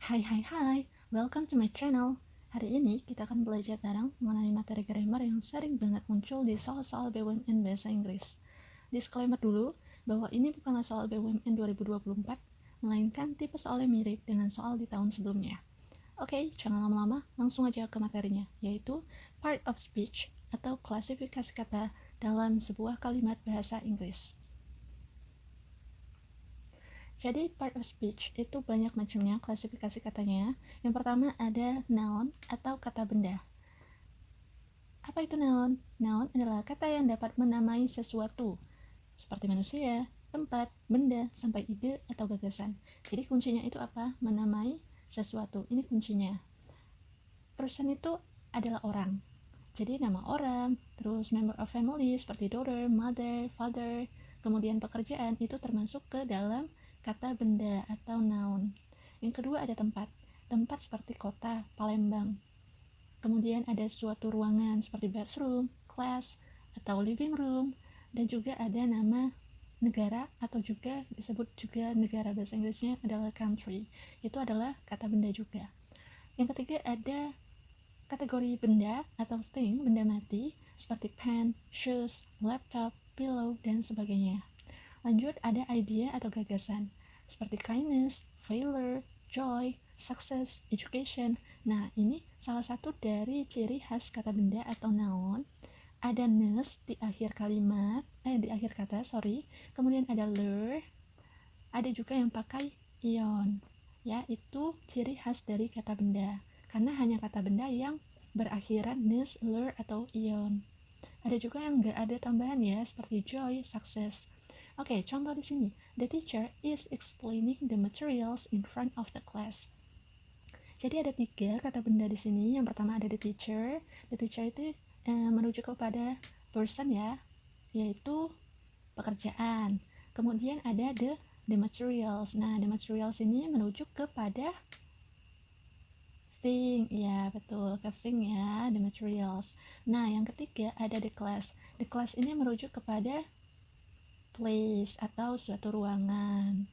Hai, welcome to my channel. Hari ini kita akan belajar bareng mengenai materi grammar yang sering banget muncul di soal-soal BUMN Bahasa Inggris. Disclaimer dulu bahwa ini bukanlah soal BUMN 2024, melainkan tipe soalnya mirip dengan soal di tahun sebelumnya. Oke, jangan lama-lama, langsung aja ke materinya, yaitu part of speech atau klasifikasi kata dalam sebuah kalimat bahasa Inggris. Jadi part of speech itu banyak macamnya klasifikasi katanya. Yang pertama ada noun atau kata benda. Apa itu noun? Noun adalah kata yang dapat menamai sesuatu, seperti manusia, tempat, benda, sampai ide atau gagasan. Jadi kuncinya itu apa? Menamai sesuatu. Ini kuncinya. Person itu adalah orang. Jadi nama orang, terus member of family seperti daughter, mother, father, kemudian pekerjaan itu termasuk ke dalam kata benda atau noun. Yang kedua ada tempat. Tempat seperti kota, Palembang. Kemudian ada suatu ruangan seperti bathroom, class, atau living room. Dan juga ada nama negara atau juga disebut juga negara, bahasa Inggrisnya adalah country. Itu adalah kata benda juga. Yang ketiga ada kategori benda atau thing, benda mati, seperti pen, shoes, laptop, pillow, dan sebagainya. Lanjut ada idea atau gagasan, seperti kindness, failure, joy, success, education. Nah, ini salah satu dari ciri khas kata benda atau noun. Ada ness di akhir kalimat, di akhir kata, Kemudian ada lure, ada juga yang pakai ion. Ya, itu ciri khas dari kata benda. Karena hanya kata benda yang berakhiran ness, lure, atau ion. Ada juga yang nggak ada tambahan ya, seperti joy, success. Oke, contoh di sini. The teacher is explaining the materials in front of the class. Jadi ada 3 kata benda di sini. Yang pertama ada the teacher. The teacher itu merujuk kepada person ya, yaitu pekerjaan. Kemudian ada the materials. Nah, the materials ini merujuk kepada thing. Ya, betul, ke thing ya, the materials. Nah, yang ketiga ada the class. The class ini merujuk kepada place atau suatu ruangan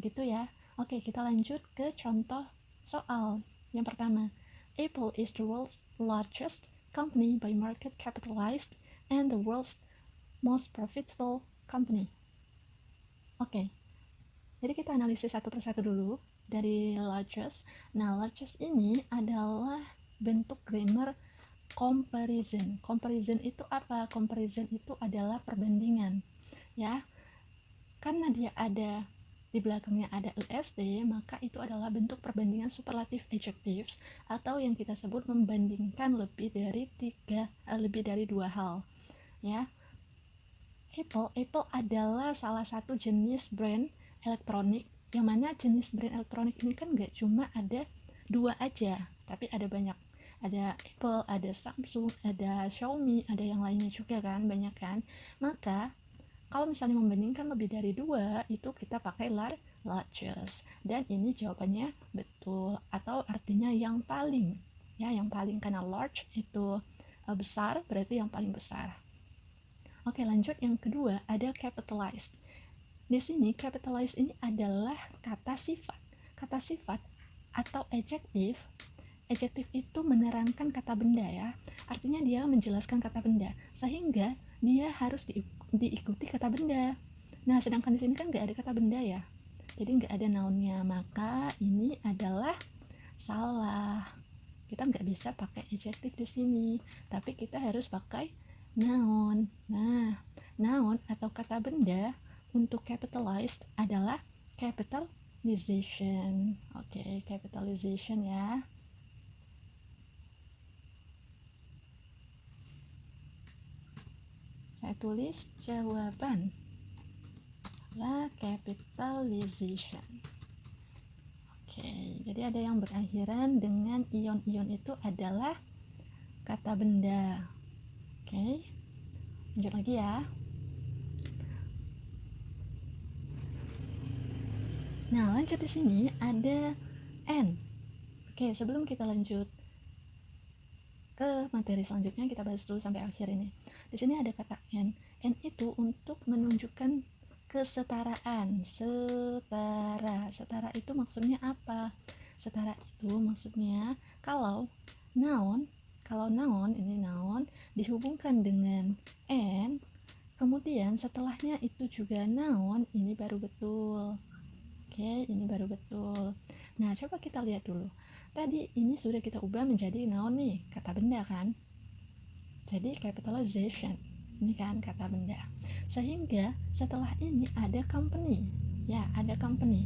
gitu ya. Oke, kita lanjut ke contoh soal. Yang pertama, Apple is the world's largest company by market capitalized and the world's most profitable company. Oke, jadi kita analisis satu persatu dulu dari largest. Nah, largest ini adalah bentuk grammar comparison. Comparison itu apa? Comparison itu adalah perbandingan ya, karena dia ada di belakangnya ada ESD, maka itu adalah bentuk perbandingan superlative adjectives atau yang kita sebut membandingkan lebih dari 2 hal ya. Apple adalah salah satu jenis brand elektronik, yang mana jenis brand elektronik ini kan gak cuma ada 2 aja, tapi ada banyak. Ada Apple, ada Samsung, ada Xiaomi, ada yang lainnya juga kan, banyak kan. Maka kalau misalnya membandingkan lebih dari 2, itu kita pakai largest. Dan ini jawabannya betul atau artinya yang paling. Ya, yang paling, karena large itu besar, berarti yang paling besar. Oke, lanjut yang kedua ada capitalized. Di sini capitalized ini adalah kata sifat. Kata sifat atau adjektif. Adjektif itu menerangkan kata benda ya. Artinya dia menjelaskan kata benda, sehingga dia harus diikuti kata benda. Nah, sedangkan di sini kan nggak ada kata benda ya, jadi nggak ada nounnya, maka ini adalah salah. Kita nggak bisa pakai adjektif di sini, tapi kita harus pakai noun. Nah, noun atau kata benda untuk capitalized adalah capitalization. Oke, capitalization ya. Saya tulis jawaban adalah capitalization. Oke, jadi ada yang berakhiran dengan ion-ion, itu adalah kata benda. Oke, lanjut lagi ya. Nah, lanjut di sini ada N. Oke, sebelum kita lanjut ke materi selanjutnya, kita bahas dulu sampai akhir ini. Di sini ada kata N. N itu untuk menunjukkan kesetaraan. Setara itu maksudnya apa? Setara itu maksudnya kalau noun ini noun dihubungkan dengan and, kemudian setelahnya itu juga noun, ini baru betul. Oke, ini baru betul. Nah, coba kita lihat dulu. Tadi ini sudah kita ubah menjadi noun nih, kata benda kan? Jadi capitalization. Ini kan kata benda. Sehingga setelah ini ada company. Ya, ada company.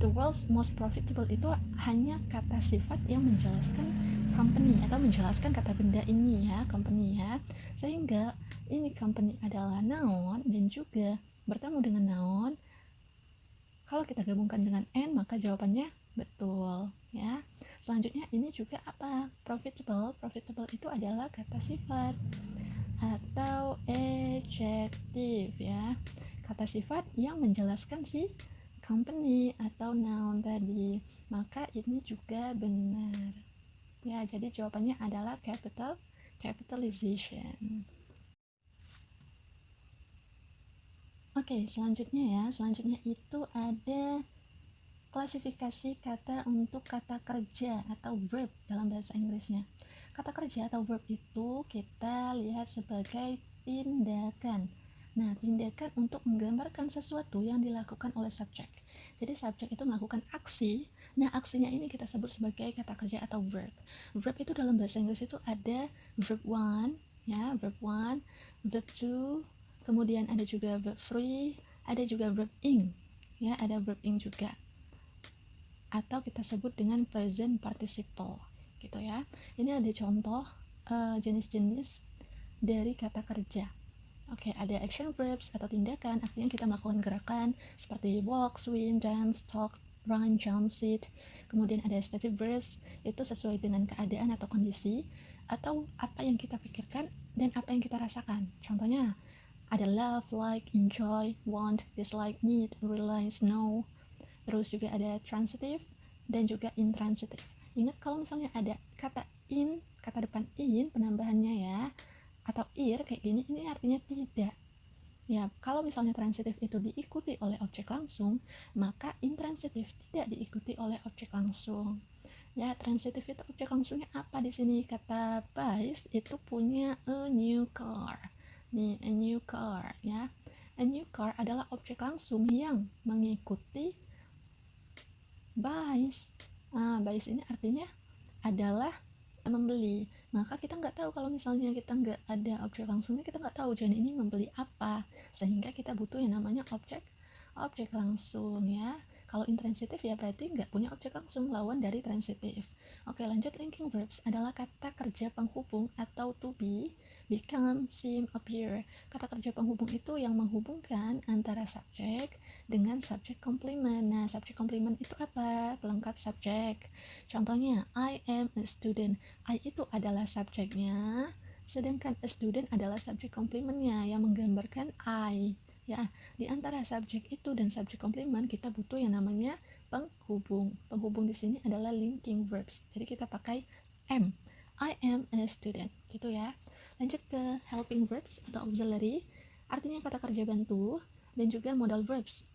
The world's most profitable itu hanya kata sifat yang menjelaskan company atau menjelaskan kata benda ini ya, company ya. Sehingga ini company adalah noun dan juga bertemu dengan noun. Kalau kita gabungkan dengan and, maka jawabannya betul ya. Selanjutnya ini juga apa? Profitable. Profitable itu adalah kata sifat atau adjective ya. Kata sifat yang menjelaskan si company atau noun tadi. Maka ini juga benar. Ya, jadi jawabannya adalah capitalization. Oke, selanjutnya itu ada klasifikasi kata untuk kata kerja atau verb dalam bahasa Inggrisnya. Kata kerja atau verb itu kita lihat sebagai tindakan. Nah, tindakan untuk menggambarkan sesuatu yang dilakukan oleh subjek. Jadi subjek itu melakukan aksi. Nah, aksinya ini kita sebut sebagai kata kerja atau verb. Verb itu dalam bahasa Inggris itu ada verb 1, ya, verb 1, verb 2, kemudian ada juga verb 3, ada juga verb ing. Ya, ada verb ing juga. Atau kita sebut dengan present participle gitu ya. Ini ada contoh jenis-jenis dari kata kerja. Oke, ada action verbs atau tindakan, artinya kita melakukan gerakan seperti walk, swim, dance, talk, run, jump, sit. Kemudian ada stative verbs, itu sesuai dengan keadaan atau kondisi atau apa yang kita pikirkan dan apa yang kita rasakan. Contohnya ada love, like, enjoy, want, dislike, need, realize, know. Terus juga ada transitive dan juga intransitive. Ingat kalau misalnya ada kata in, kata depan in penambahannya ya, atau ir kayak gini, ini artinya tidak. Ya, kalau misalnya transitif itu diikuti oleh objek langsung, maka intransitif tidak diikuti oleh objek langsung. Ya, transitif itu objek langsungnya apa di sini? Kata buys itu punya a new car. Nih, a new car ya. A new car adalah objek langsung yang mengikuti buys. Buys ini artinya adalah membeli. Maka kita nggak tahu kalau misalnya kita nggak ada objek langsungnya, kita nggak tahu Jani ini membeli apa, sehingga kita butuh yang namanya objek langsung ya. Kalau intransitif ya berarti nggak punya objek langsung, lawan dari transitif. Oke, lanjut. Linking verbs adalah kata kerja penghubung atau to be, become, seem, appear. Kata kerja penghubung itu yang menghubungkan antara subjek dengan subjek komplement. Nah, subjek komplement itu apa? Pelengkap subjek. Contohnya, I am a student. I itu adalah subjeknya, sedangkan a student adalah subjek komplementnya yang menggambarkan I. Ya, di antara subjek itu dan subjek komplement kita butuh yang namanya penghubung. Penghubung di sini adalah linking verbs. Jadi kita pakai am. I am a student, gitu ya. Lanjut ke helping verbs atau auxiliary, artinya kata kerja bantu, dan juga modal verbs,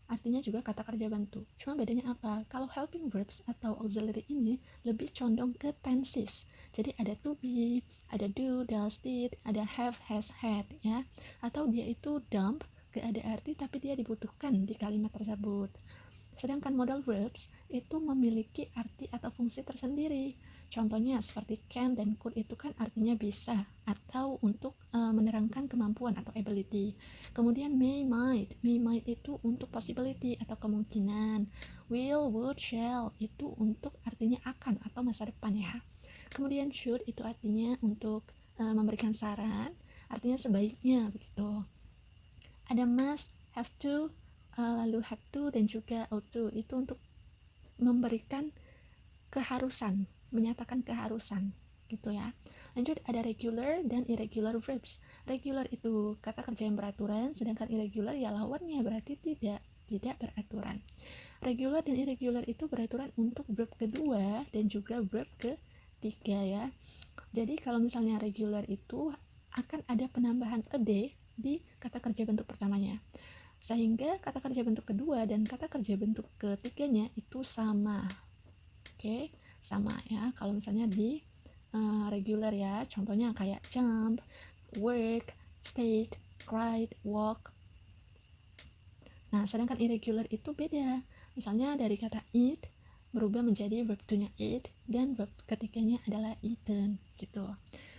artinya juga kata kerja bantu. Cuma bedanya apa? Kalau helping verbs atau auxiliary ini lebih condong ke tenses. Jadi ada to be, ada do, does, did, ada have, has, had ya. Atau dia itu dump, gak ada arti tapi dia dibutuhkan di kalimat tersebut. Sedangkan modal verbs itu memiliki arti atau fungsi tersendiri. Contohnya seperti can dan could itu kan artinya bisa atau untuk menerangkan kemampuan atau ability. Kemudian may, might itu untuk possibility atau kemungkinan. Will, would, shall itu untuk artinya akan atau masa depan ya. Kemudian should itu artinya untuk memberikan saran, artinya sebaiknya begitu. Ada must, have to, lalu had to dan juga ought to itu untuk memberikan keharusan, menyatakan keharusan gitu ya. Lanjut, ada regular dan irregular verbs. Regular itu kata kerja yang beraturan, sedangkan irregular ya lawannya, berarti tidak beraturan. Regular dan irregular itu beraturan untuk verb kedua dan juga verb ketiga ya. Jadi kalau misalnya regular itu akan ada penambahan a day di kata kerja bentuk pertamanya, sehingga kata kerja bentuk kedua dan kata kerja bentuk ketiganya itu sama. Oke, sama ya. Kalau misalnya di regular ya, contohnya kayak jump, work, stayed, cried, walk. Nah, sedangkan irregular itu beda. Misalnya dari kata eat berubah menjadi verb to-nya eat dan verb ketiganya adalah eaten gitu.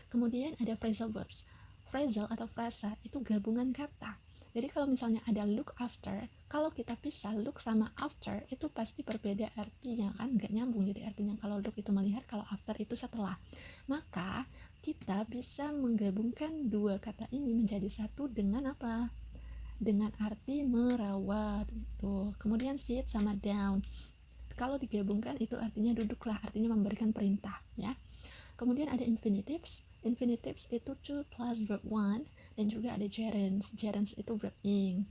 Kemudian ada phrasal verbs. Phrasal atau frasa itu gabungan kata. Jadi kalau misalnya ada look after, kalau kita pisah look sama after itu pasti berbeda artinya kan, nggak nyambung. Jadi artinya kalau look itu melihat, kalau after itu setelah. Maka kita bisa menggabungkan dua kata ini menjadi satu dengan apa? Dengan arti merawat gitu. Kemudian sit sama down. Kalau digabungkan itu artinya duduklah, artinya memberikan perintah ya. Kemudian ada infinitives. Infinitives itu to plus verb one dan juga ada gerunds. Gerunds itu verb ing.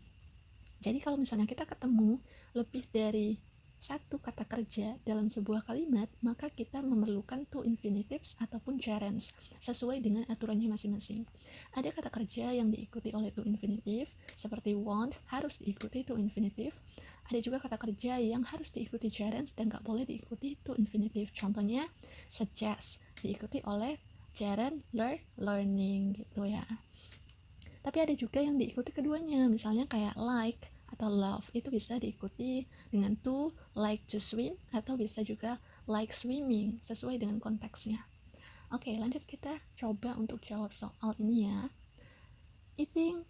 Jadi kalau misalnya kita ketemu lebih dari satu kata kerja dalam sebuah kalimat, maka kita memerlukan to infinitives ataupun gerunds sesuai dengan aturannya masing-masing. Ada kata kerja yang diikuti oleh to infinitive seperti want harus diikuti to infinitive. Ada juga kata kerja yang harus diikuti gerunds dan gak boleh diikuti to infinitive. Contohnya suggest diikuti oleh gerund learning gitu ya. Tapi ada juga yang diikuti keduanya, misalnya kayak like atau love itu bisa diikuti dengan to, like to swim, atau bisa juga like swimming sesuai dengan konteksnya. Oke, lanjut kita coba untuk jawab soal ini ya. Eating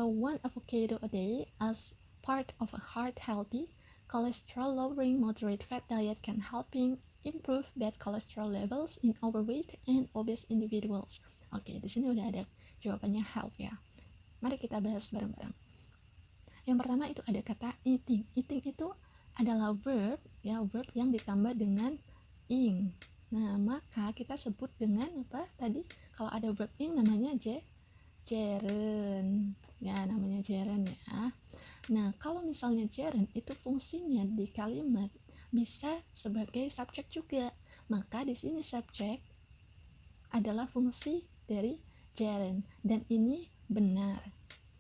one avocado a day as part of a heart healthy, cholesterol lowering moderate fat diet can helping improve bad cholesterol levels in overweight and obese individuals. Oke, di sini udah ada jawabannya help ya. Mari kita bahas bareng-bareng. Yang pertama itu ada kata eating. Eating itu adalah verb ya, verb yang ditambah dengan ing. Nah, maka kita sebut dengan apa tadi? Kalau ada verb ing namanya gerund. Ya, namanya gerund ya. Nah, kalau misalnya gerund itu fungsinya di kalimat bisa sebagai subjek juga. Maka di sini subjek adalah fungsi dari gerund dan ini benar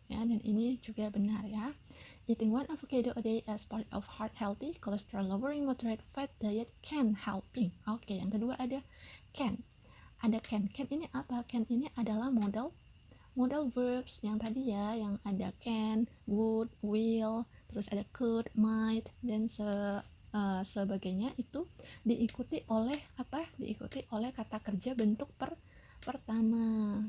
ya, dan ini juga benar ya. Eating one avocado a day as part of heart healthy, cholesterol lowering moderate fat diet can helping. Oke, yang kedua ada can. Ada can. Can ini apa? Can ini adalah modal verbs yang tadi ya, yang ada can, would, will, terus ada could, might, dan sebagainya itu diikuti oleh apa? Diikuti oleh kata kerja bentuk pertama.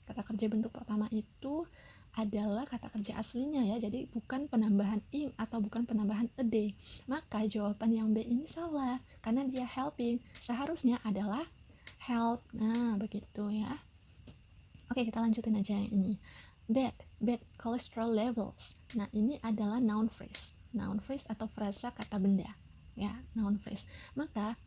Kata kerja bentuk pertama itu adalah kata kerja aslinya ya, jadi bukan penambahan ing atau bukan penambahan a day. Maka jawaban yang B ini salah karena dia helping, seharusnya adalah help. Nah begitu ya. Oke, kita lanjutin aja yang ini. Bad cholesterol levels. Nah ini adalah noun phrase atau frasa kata benda ya, noun phrase. Maka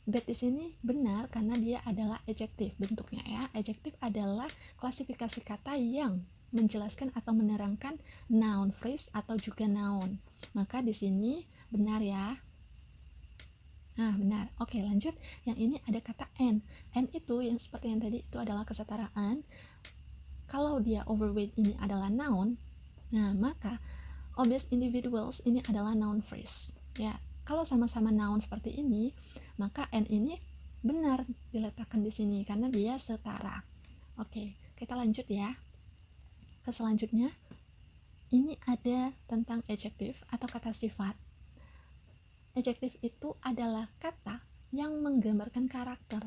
bad di sini benar karena dia adalah adjektif bentuknya ya. Adjektif adalah klasifikasi kata yang menjelaskan atau menerangkan noun phrase atau juga noun. Maka di sini benar ya. Nah, benar. Oke, lanjut. Yang ini ada kata and. And itu yang seperti yang tadi itu adalah kesetaraan. Kalau dia overweight ini adalah noun, nah maka obese individuals ini adalah noun phrase. Ya, kalau sama-sama noun seperti ini, maka and ini benar diletakkan di sini karena dia setara. Oke, kita lanjut ya. Ke selanjutnya, ini ada tentang adjektif atau kata sifat. Adjektif itu adalah kata yang menggambarkan karakter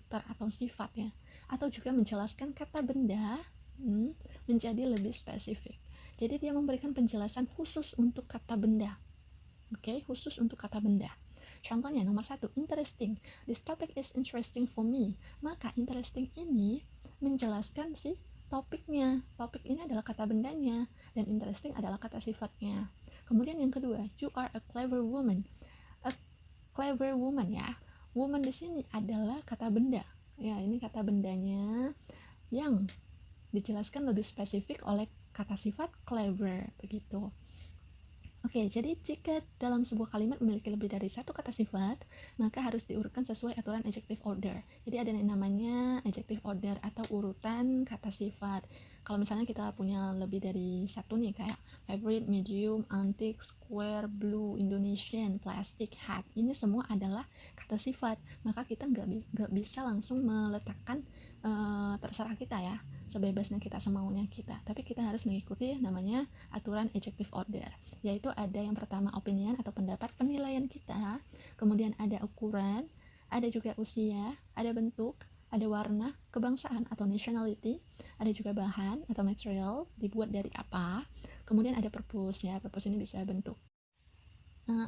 atau sifat ya, atau juga menjelaskan kata benda menjadi lebih spesifik. Jadi dia memberikan penjelasan khusus untuk kata benda. Oke, khusus untuk kata benda. Contohnya nomor 1, interesting. This topic is interesting for me. Maka interesting ini menjelaskan si topiknya. Topik ini adalah kata bendanya dan interesting adalah kata sifatnya. Kemudian yang kedua, you are a clever woman. A clever woman ya. Woman di sini adalah kata benda. Ya, ini kata bendanya yang dijelaskan lebih spesifik oleh kata sifat clever begitu. Oke, jadi jika dalam sebuah kalimat memiliki lebih dari satu kata sifat, maka harus diurutkan sesuai aturan adjective order. Jadi ada yang namanya adjective order atau urutan kata sifat. Kalau misalnya kita punya lebih dari satu nih, kayak favorite, medium, antique, square, blue, Indonesian, plastic, hat. Ini semua adalah kata sifat. Maka kita nggak bisa langsung meletakkan terserah kita ya, sebebasnya kita, semaunya kita. Tapi kita harus mengikuti namanya aturan adjective order, yaitu ada yang pertama opinion atau pendapat, penilaian kita, kemudian ada ukuran, ada juga usia, ada bentuk, ada warna, kebangsaan atau nationality, ada juga bahan atau material, dibuat dari apa, kemudian ada purpose ya, purpose ini bisa bentuk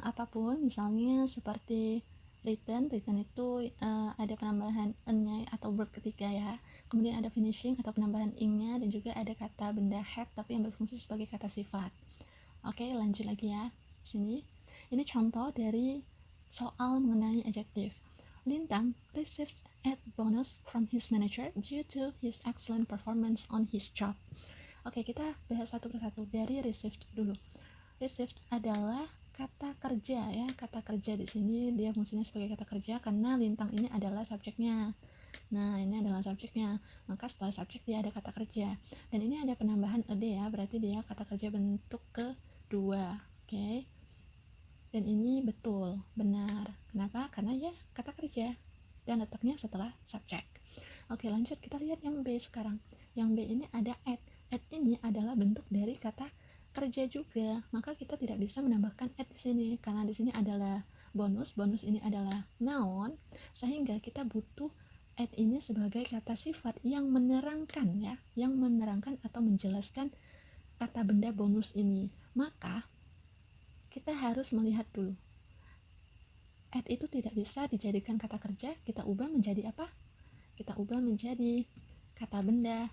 apapun, misalnya seperti written itu ada penambahan n-nya atau verb ketiga ya, kemudian ada finishing atau penambahan ing-nya, dan juga ada kata benda head tapi yang berfungsi sebagai kata sifat. Oke, lanjut lagi ya. Sini. Ini contoh dari soal mengenai adjective. Lintang received add bonus from his manager due to his excellent performance on his job. Oke, kita bahas satu persatu. Dari received dulu. Received adalah kata kerja ya. Kata kerja di sini dia fungsinya sebagai kata kerja karena Lintang ini adalah subjeknya. Nah, ini adalah subjeknya. Maka setelah subjek dia ada kata kerja. Dan ini ada penambahan ed ya, berarti dia kata kerja bentuk kedua. Oke. Dan ini betul, benar. Kenapa? Karena ya kata kerja dan letaknya setelah subjek. Oke, lanjut kita lihat yang B sekarang. Yang B ini ada add. Add ini adalah bentuk dari kata kerja juga. Maka kita tidak bisa menambahkan add di sini karena di sini adalah bonus. Bonus ini adalah noun, sehingga kita butuh add ini sebagai kata sifat yang menerangkan ya, yang menerangkan atau menjelaskan kata benda bonus ini. Maka kita harus melihat dulu. Add itu tidak bisa dijadikan kata kerja, kita ubah menjadi apa? Kita ubah menjadi kata benda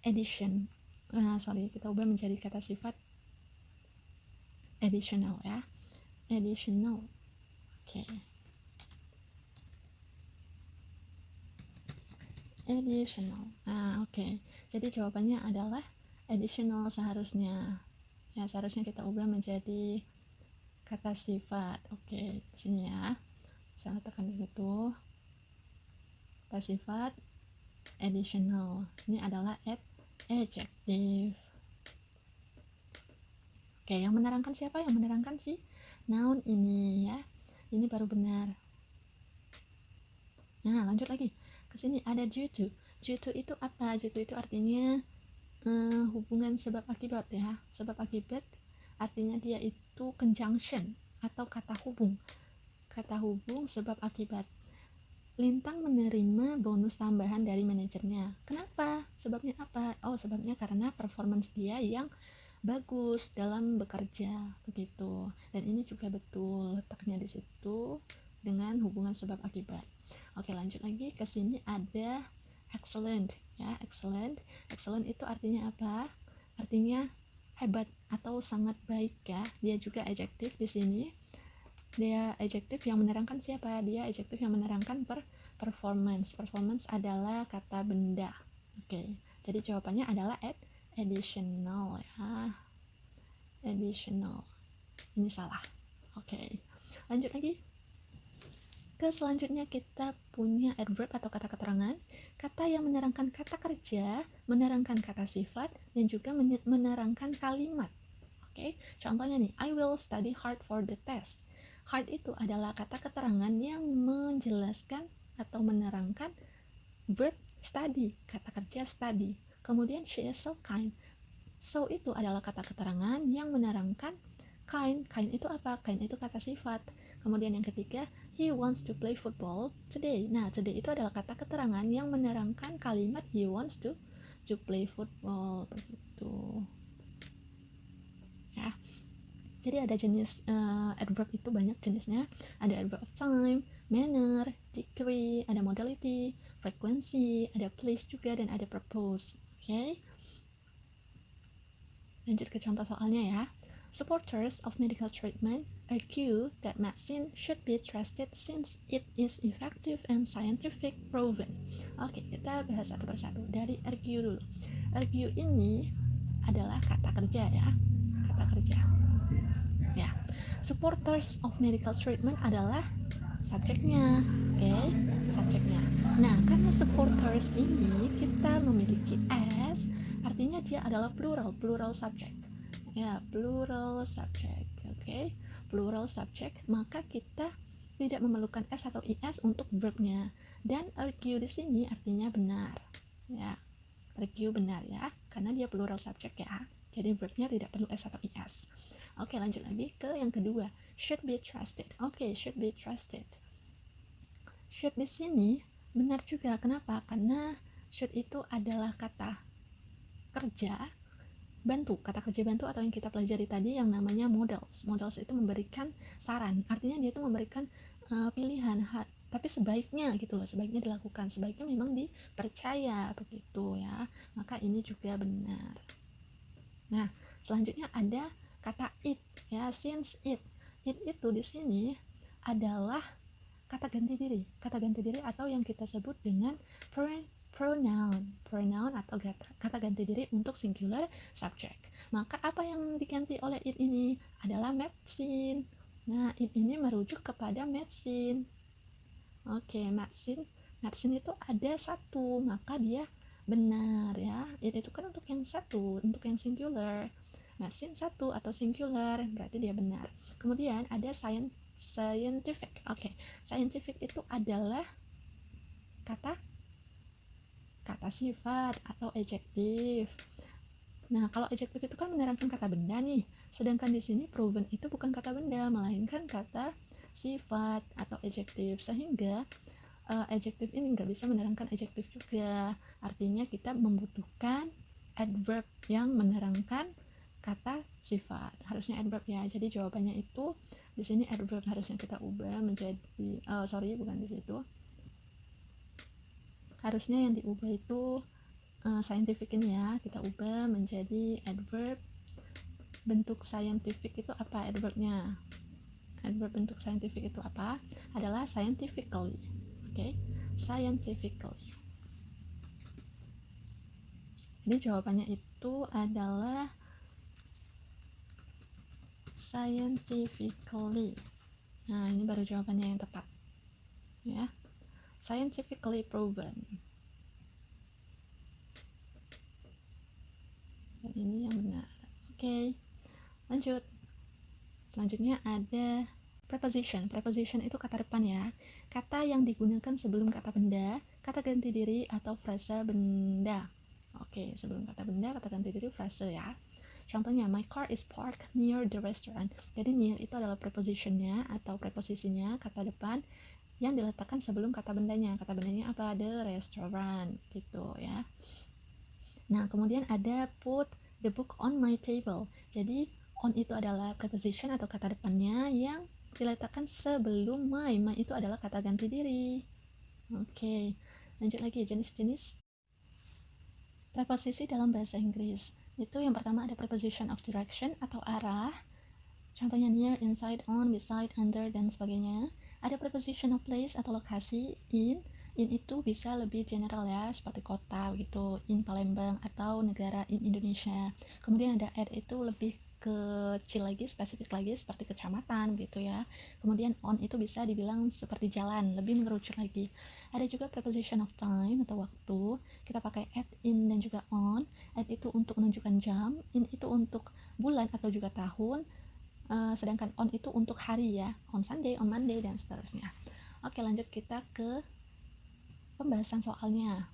addition. Kita ubah menjadi kata sifat additional ya. Additional. Oke. Additional. Oke. Jadi jawabannya adalah additional seharusnya. Ya, seharusnya kita ubah menjadi kata sifat. Oke, sini ya. Saya letakkan di situ. Kata sifat additional. Ini adalah adjective. Oke, yang menerangkan siapa? Yang menerangkan si noun ini ya. Ini baru benar. Nah, lanjut lagi. Ke sini ada due to. Due to itu apa? Due to itu artinya hubungan sebab akibat ya. Sebab akibat artinya dia itu conjunction atau kata hubung. Kata hubung sebab akibat. Lintang menerima bonus tambahan dari manajernya. Kenapa? Sebabnya apa? Oh, sebabnya karena performance dia yang bagus dalam bekerja, begitu. Dan ini juga betul, letaknya di situ dengan hubungan sebab akibat. Oke, lanjut lagi. Ke sini ada excellent ya. Excellent itu artinya apa? Artinya hebat atau sangat baik ya. Dia juga adjektif di sini. Dia adjektif yang menerangkan siapa? Dia adjektif yang menerangkan performance. Performance adalah kata benda. Oke. Jadi jawabannya adalah additional ya. Additional. Ini salah. Oke. Lanjut lagi. Ke selanjutnya kita punya adverb atau kata keterangan, kata yang menerangkan kata kerja, menerangkan kata sifat, dan juga menerangkan kalimat. Oke, contohnya nih, I will study hard for the test. Hard itu adalah kata keterangan yang menjelaskan atau menerangkan verb study, kata kerja study. Kemudian she is so kind. So itu adalah kata keterangan yang menerangkan kind. Kind itu apa? Kind itu kata sifat. Kemudian yang ketiga, he wants to play football today. Nah, today itu adalah kata keterangan yang menerangkan kalimat he wants to play football, begitu. Ya. Jadi ada jenis adverb itu banyak jenisnya. Ada adverb of time, manner, degree, ada modality, frequency, ada place juga, dan ada purpose. Oke. Lanjut ke contoh soalnya ya. Supporters of medical treatment argue that medicine should be trusted since it is effective and scientific proven. Oke, kita bahas satu persatu. Dari argue dulu. Argue ini adalah kata kerja ya. Kata kerja. ya. Supporters of medical treatment adalah subjeknya, oke, subjeknya. Nah, karena supporters ini kita memiliki s, artinya dia adalah plural subject, ya, plural subject, oke, plural subject, maka kita tidak memerlukan s atau is untuk verbnya. Dan argue di sini artinya benar, ya, argue benar ya, karena dia plural subject ya, jadi verbnya tidak perlu s atau is. Oke, lanjut lagi ke yang kedua, should be trusted. Oke, should be trusted. Should di sini benar juga. Kenapa? Karena should itu adalah kata kerja bantu, kata kerja bantu atau yang kita pelajari tadi yang namanya modals. Modals itu memberikan saran. Artinya dia itu memberikan pilihan, tapi sebaiknya gitu loh, sebaiknya dilakukan, sebaiknya memang dipercaya begitu ya. Maka ini juga benar. Nah, selanjutnya ada kata it ya, since it itu di sini adalah kata ganti diri atau yang kita sebut dengan pronoun atau kata ganti diri untuk singular subject. Maka apa yang diganti oleh it ini adalah medicine. Nah, it ini merujuk kepada medicine. Oke, medicine itu ada satu, maka dia benar ya. It itu kan untuk yang satu, untuk yang singular. Medicine satu atau singular, berarti dia benar. Kemudian ada scientific. Oke, scientific itu adalah kata sifat atau adjektif. Nah, kalau adjektif itu kan menerangkan kata benda nih. Sedangkan di sini proven itu bukan kata benda, melainkan kata sifat atau adjektif. Sehingga adjektif ini nggak bisa menerangkan adjektif juga. Artinya kita membutuhkan adverb yang menerangkan kata sifat. Harusnya adverb ya. Jadi jawabannya itu di sini adverb harusnya kita ubah menjadi bukan di situ. Harusnya yang diubah itu scientific ini ya, kita ubah menjadi adverb. Bentuk scientific itu apa adverbnya? Adverb bentuk scientific itu apa? Adalah scientifically. Oke, scientifically. Jadi jawabannya itu adalah scientifically. Nah, ini baru jawabannya yang tepat. Ya. Scientifically proven. Dan ini yang benar. Oke. Lanjut. Selanjutnya ada preposition. Preposition itu kata depan ya. Kata yang digunakan sebelum kata benda, kata ganti diri atau frasa benda. Oke, sebelum kata benda, kata ganti diri, frase ya. Contohnya, my car is parked near the restaurant. Jadi near itu adalah prepositionnya atau preposisinya, kata depan yang diletakkan sebelum kata bendanya. Kata bendanya apa? The restaurant gitu ya. Nah, kemudian ada put the book on my table. Jadi on itu adalah preposition atau kata depannya yang diletakkan sebelum my. My itu adalah kata ganti diri. Oke, lanjut lagi jenis-jenis preposisi dalam bahasa Inggris. Itu yang pertama ada preposition of direction atau arah. Contohnya near, inside, on, beside, under, dan sebagainya. Ada preposition of place atau lokasi, in itu bisa lebih general ya, seperti kota gitu, in Palembang, atau negara in Indonesia. Kemudian ada at itu lebih kecil lagi, spesifik lagi, seperti kecamatan gitu ya. Kemudian on itu bisa dibilang seperti jalan, lebih mengerucut lagi. Ada juga preposition of time atau waktu, kita pakai at, in, dan juga on. At itu untuk menunjukkan jam, in itu untuk bulan atau juga tahun, sedangkan on itu untuk hari ya, on Sunday, on Monday, dan seterusnya. Oke, lanjut kita ke pembahasan soalnya.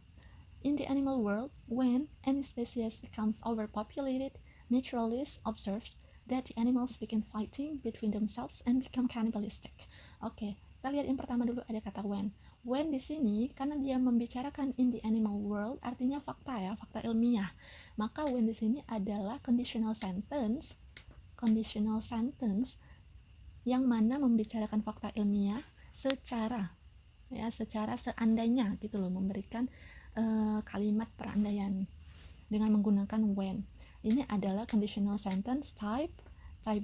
In the animal world, when any species becomes overpopulated, naturalists observe that the animals begin fighting between themselves and become cannibalistic. Oke, kita lihat yang pertama dulu, ada kata when. When di sini karena dia membicarakan in the animal world, artinya fakta ya, fakta ilmiah. Maka when di sini adalah conditional sentence yang mana membicarakan fakta ilmiah secara seandainya gitu loh, memberikan kalimat perandaian dengan menggunakan when. Ini adalah conditional sentence type 0,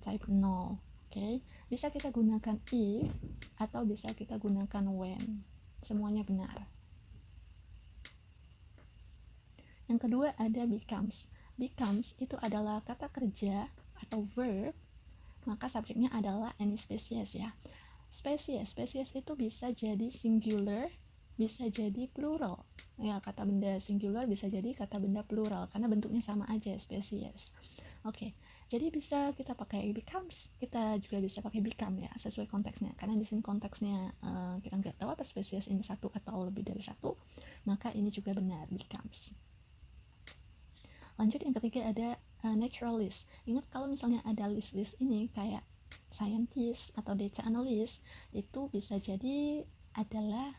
type 0. Oke, bisa kita gunakan if atau bisa kita gunakan when. Semuanya benar. Yang kedua ada becomes. Becomes itu adalah kata kerja atau verb, maka subjeknya adalah any species ya. Spesies itu bisa jadi singular, bisa jadi plural. Ya, kata benda singular bisa jadi kata benda plural karena bentuknya sama aja, spesies. Oke. Jadi bisa kita pakai becomes, kita juga bisa pakai become ya, sesuai konteksnya. Karena di sini konteksnya kita nggak tahu apa spesies ini satu atau lebih dari satu, maka ini juga benar, becomes. Lanjut yang ketiga ada naturalist. Ingat kalau misalnya ada list-list ini kayak scientist atau data analyst, itu bisa jadi adalah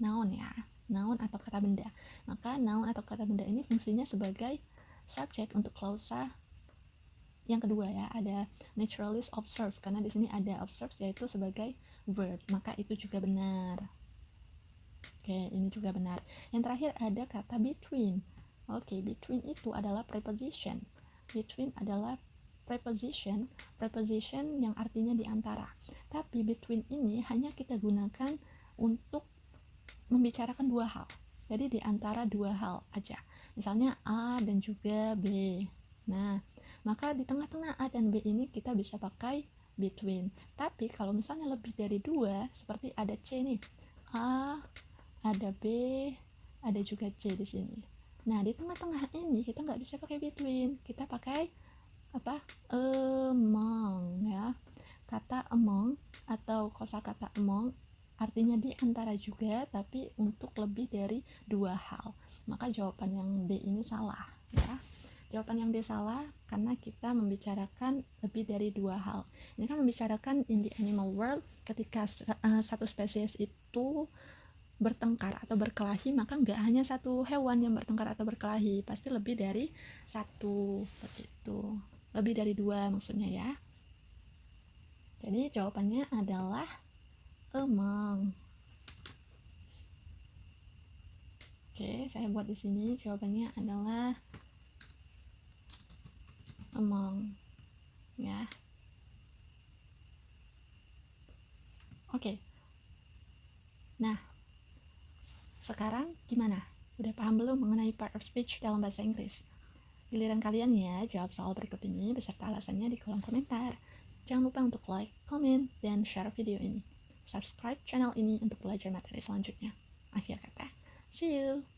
noun ya, noun atau kata benda. Maka noun atau kata benda ini fungsinya sebagai subjek untuk klausa yang kedua ya, ada naturalist observe, karena di sini ada observe yaitu sebagai verb, maka itu juga benar. Oke, ini juga benar. Yang terakhir ada kata between. Oke, between itu adalah preposition. Between adalah preposition yang artinya di antara. Tapi between ini hanya kita gunakan untuk membicarakan dua hal. Jadi di antara dua hal aja. Misalnya A dan juga B. Nah, maka di tengah-tengah A dan B ini kita bisa pakai between. Tapi kalau misalnya lebih dari dua, seperti ada C nih, A, ada B, ada juga C di sini. Nah, di tengah-tengah ini kita nggak bisa pakai between, kita pakai apa? Among ya. Kata among atau kosakata among artinya di antara juga, tapi untuk lebih dari dua hal. Maka jawaban yang D ini salah ya. Jawaban yang D salah karena kita membicarakan lebih dari dua hal. Ini kan membicarakan in the animal world, ketika satu spesies itu bertengkar atau berkelahi, maka nggak hanya satu hewan yang bertengkar atau berkelahi, pasti lebih dari satu, begitu. Lebih dari dua maksudnya ya. Jadi jawabannya adalah among. Oke, saya buat di sini jawabannya adalah among ya. Oke. Nah, sekarang gimana? Udah paham belum mengenai part of speech dalam bahasa Inggris? Giliran kalian ya, jawab soal berikut ini beserta alasannya di kolom komentar. Jangan lupa untuk like, comment, dan share video ini. Subscribe channel ini untuk belajar materi selanjutnya. Akhir kata, see you!